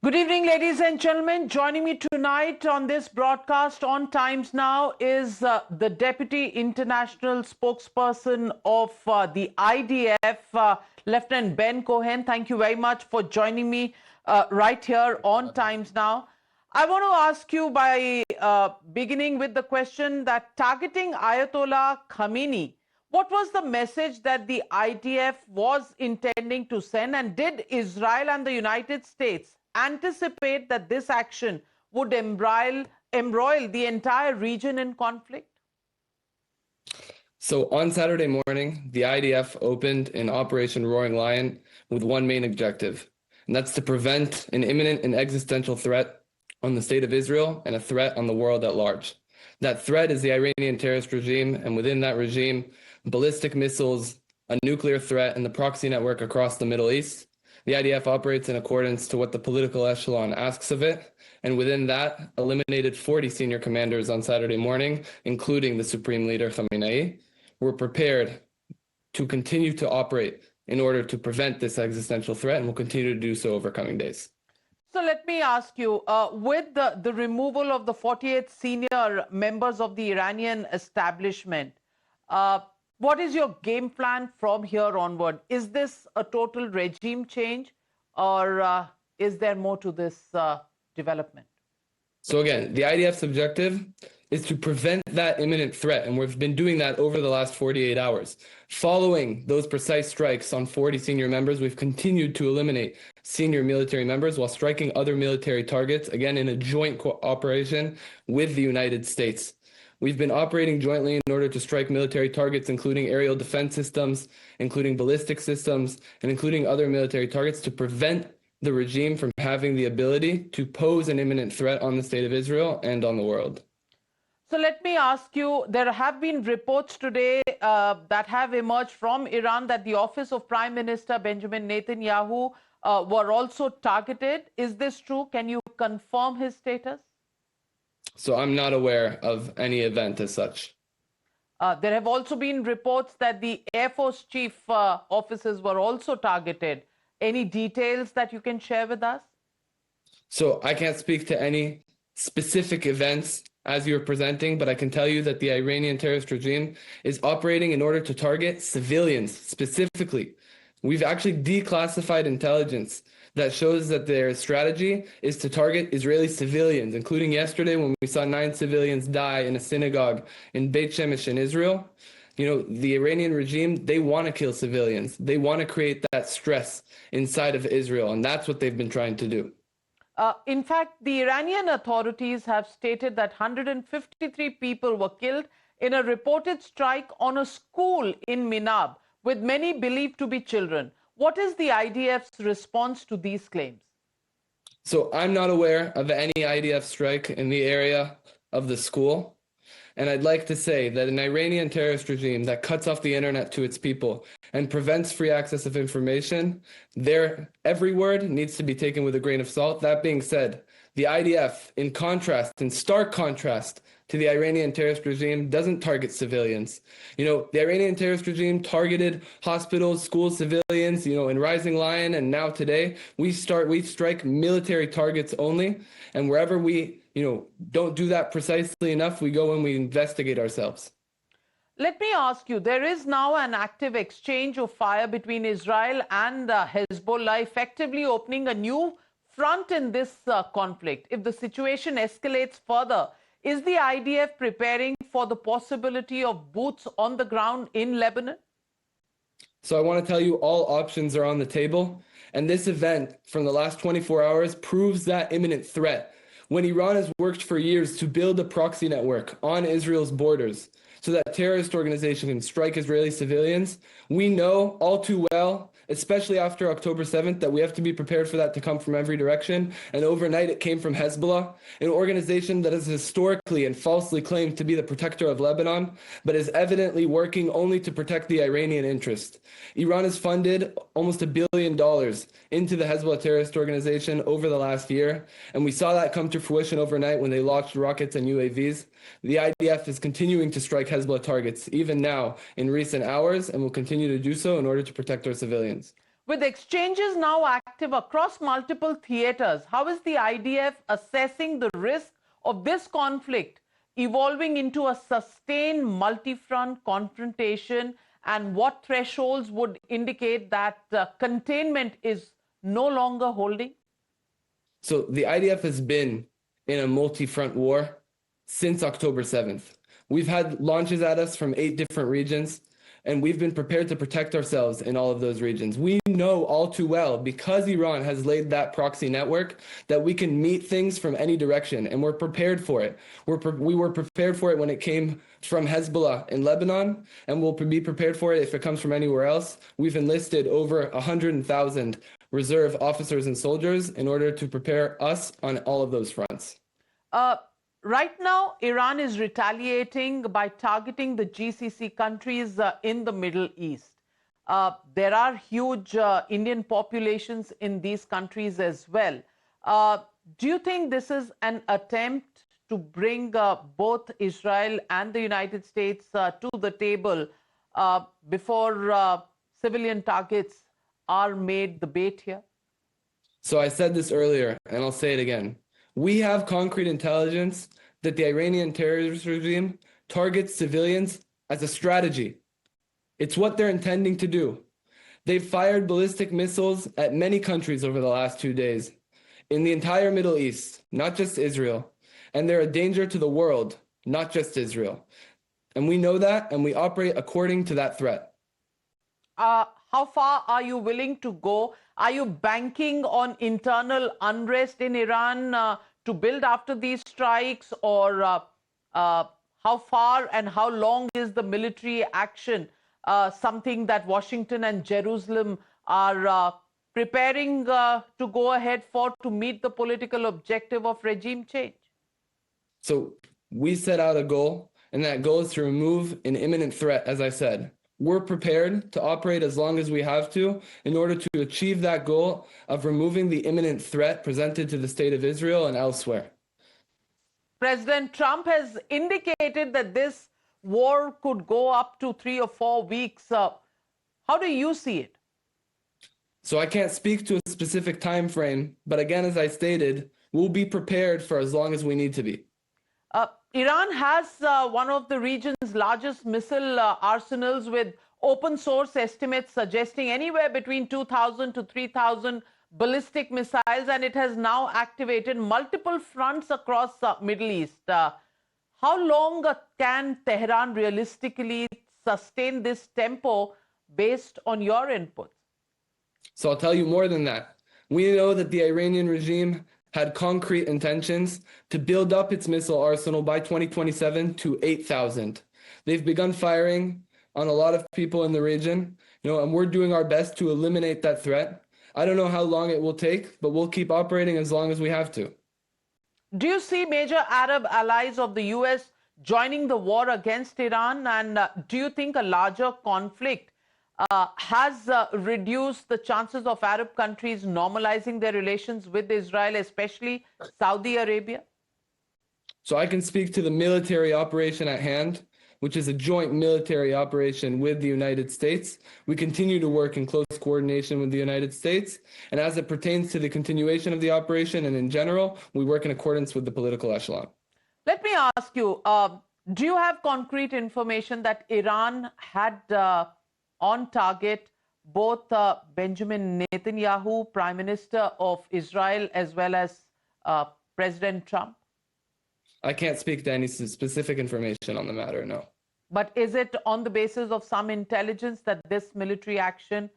Good evening, ladies and gentlemen. Joining me tonight on this broadcast on Times Now is the Deputy International Spokesperson of the IDF, Lieutenant Ben Cohen. Thank you very much for joining me right here on Times Now. I want to ask you by beginning with the question that targeting Ayatollah Khamenei, what was the message that the IDF was intending to send, and did Israel and the United States anticipate that this action would embroil the entire region in conflict? So on Saturday morning, the IDF opened an Operation Roaring Lion with one main objective, and that's to prevent an imminent and existential threat on the state of Israel and a threat on the world at large. That threat is the Iranian terrorist regime, and within that regime, ballistic missiles, a nuclear threat, and the proxy network across the Middle East. The IDF operates in accordance to what the political echelon asks of it, and within that, eliminated 40 senior commanders on Saturday morning, including the Supreme Leader Khamenei. We're prepared to continue to operate in order to prevent this existential threat, and will continue to do so over coming days. So let me ask you, with the removal of the 48 senior members of the Iranian establishment, what is your game plan from here onward? Is this a total regime change, or is there more to this development? So again, the IDF's objective is to prevent that imminent threat, and we've been doing that over the last 48 hours. Following those precise strikes on 40 senior members, we've continued to eliminate senior military members while striking other military targets, again in a joint cooperation with the United States. We've been operating jointly in order to strike military targets, including aerial defense systems, including ballistic systems, and including other military targets to prevent the regime from having the ability to pose an imminent threat on the state of Israel and on the world. So let me ask you, there have been reports today that have emerged from Iran that the office of Prime Minister Benjamin Netanyahu were also targeted. Is this true? Can you confirm his status? So I'm not aware of any event as such. There have also been reports that the Air Force Chief offices were also targeted. Any details that you can share with us? So I can't speak to any specific events as you're presenting, but I can tell you that the Iranian terrorist regime is operating in order to target civilians specifically. We've actually declassified intelligence that shows that their strategy is to target Israeli civilians, including yesterday when we saw 9 civilians die in a synagogue in Beit Shemesh in Israel. You know, the Iranian regime, they want to kill civilians. They want to create that stress inside of Israel, and that's what they've been trying to do. In fact, the Iranian authorities have stated that 153 people were killed in a reported strike on a school in Minab, with many believed to be children. What is the IDF's response to these claims? So I'm not aware of any IDF strike in the area of the school. And I'd like to say that an Iranian terrorist regime that cuts off the internet to its people and prevents free access of information, their every word needs to be taken with a grain of salt. That being said, the IDF, in contrast, in stark contrast to the Iranian terrorist regime, doesn't target civilians. You know, the Iranian terrorist regime targeted hospitals, schools, civilians, you know, in Rising Lion, and now today, we strike military targets only, and wherever we, you know, don't do that precisely enough, we go and we investigate ourselves. Let me ask you, there is now an active exchange of fire between Israel and Hezbollah, effectively opening a new front in this conflict. If the situation escalates further, is the IDF preparing for the possibility of boots on the ground in Lebanon? So I want to tell you all options are on the table. And this event from the last 24 hours proves that imminent threat. When Iran has worked for years to build a proxy network on Israel's borders so that terrorist organization can strike Israeli civilians, we know all too well, especially after October 7th, that we have to be prepared for that to come from every direction. And overnight it came from Hezbollah, an organization that has historically and falsely claimed to be the protector of Lebanon, but is evidently working only to protect the Iranian interest. Iran has funded almost $1 billion into the Hezbollah terrorist organization over the last year, and we saw that come to fruition overnight when they launched rockets and UAVs. The IDF is continuing to strike Hezbollah targets, even now in recent hours, and will continue to do so in order to protect our civilians. With exchanges now active across multiple theaters, how is the IDF assessing the risk of this conflict evolving into a sustained multi-front confrontation, and what thresholds would indicate that containment is no longer holding? So the IDF has been in a multi-front war since October 7th. We've had launches at us from 8 different regions, and we've been prepared to protect ourselves in all of those regions. We know all too well, because Iran has laid that proxy network, that we can meet things from any direction, and we're prepared for it. We were prepared for it when it came from Hezbollah in Lebanon, and we'll be prepared for it if it comes from anywhere else. We've enlisted over 100,000 reserve officers and soldiers in order to prepare us on all of those fronts. Right now, Iran is retaliating by targeting the GCC countries in the Middle East. There are huge Indian populations in these countries as well. Do you think this is an attempt to bring both Israel and the United States to the table before civilian targets are made the bait here? So I said this earlier, and I'll say it again. We have concrete intelligence that the Iranian terrorist regime targets civilians as a strategy. It's what they're intending to do. They've fired ballistic missiles at many countries over the last 2 days, in the entire Middle East, not just Israel. And they're a danger to the world, not just Israel. And we know that, and we operate according to that threat. How far are you willing to go? Are you banking on internal unrest in Iran to build after these strikes, or how far and how long is the military action something that Washington and Jerusalem are preparing to go ahead for to meet the political objective of regime change? So we set out a goal, and that goal is to remove an imminent threat, as I said. We're prepared to operate as long as we have to in order to achieve that goal of removing the imminent threat presented to the state of Israel and elsewhere. President Trump has indicated that this war could go up to 3 or 4 weeks. How do you see it? So I can't speak to a specific time frame, but again, as I stated, we'll be prepared for as long as we need to be. Iran has one of the region's largest missile arsenals, with open source estimates suggesting anywhere between 2,000 to 3,000 ballistic missiles, and it has now activated multiple fronts across the Middle East. How long can Tehran realistically sustain this tempo based on your inputs? So I'll tell you more than that. We know that the Iranian regime had concrete intentions to build up its missile arsenal by 2027 to 8,000. They've begun firing on a lot of people in the region, and we're doing our best to eliminate that threat. I don't know how long it will take, but we'll keep operating as long as we have to. Do you see major Arab allies of the US joining the war against Iran? And do you think a larger conflict has reduced the chances of Arab countries normalizing their relations with Israel, especially Saudi Arabia? So I can speak to the military operation at hand, which is a joint military operation with the United States. We continue to work in close coordination with the United States. And as it pertains to the continuation of the operation and in general, we work in accordance with the political echelon. Let me ask you, do you have concrete information that Iran had on target both Benjamin Netanyahu, Prime Minister of Israel, as well as President Trump? I can't speak to any specific information on the matter, no. But is it on the basis of some intelligence that this military action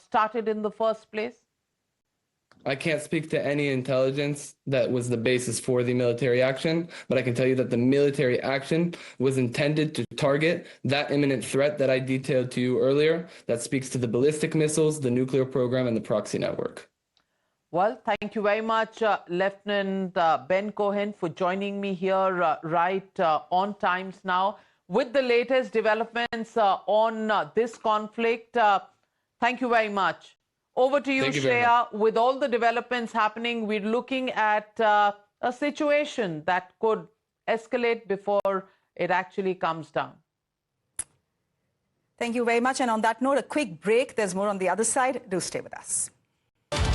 started in the first place? I can't speak to any intelligence that was the basis for the military action, but I can tell you that the military action was intended to target that imminent threat that I detailed to you earlier, that speaks to the ballistic missiles, the nuclear program, and the proxy network. Well, thank you very much, Lieutenant Ben Cohen, for joining me here right on Times Now with the latest developments on this conflict. Thank you very much. Over to you, Shreya. With all the developments happening, we're looking at a situation that could escalate before it actually comes down. Thank you very much. And on that note, a quick break. There's more on the other side. Do stay with us.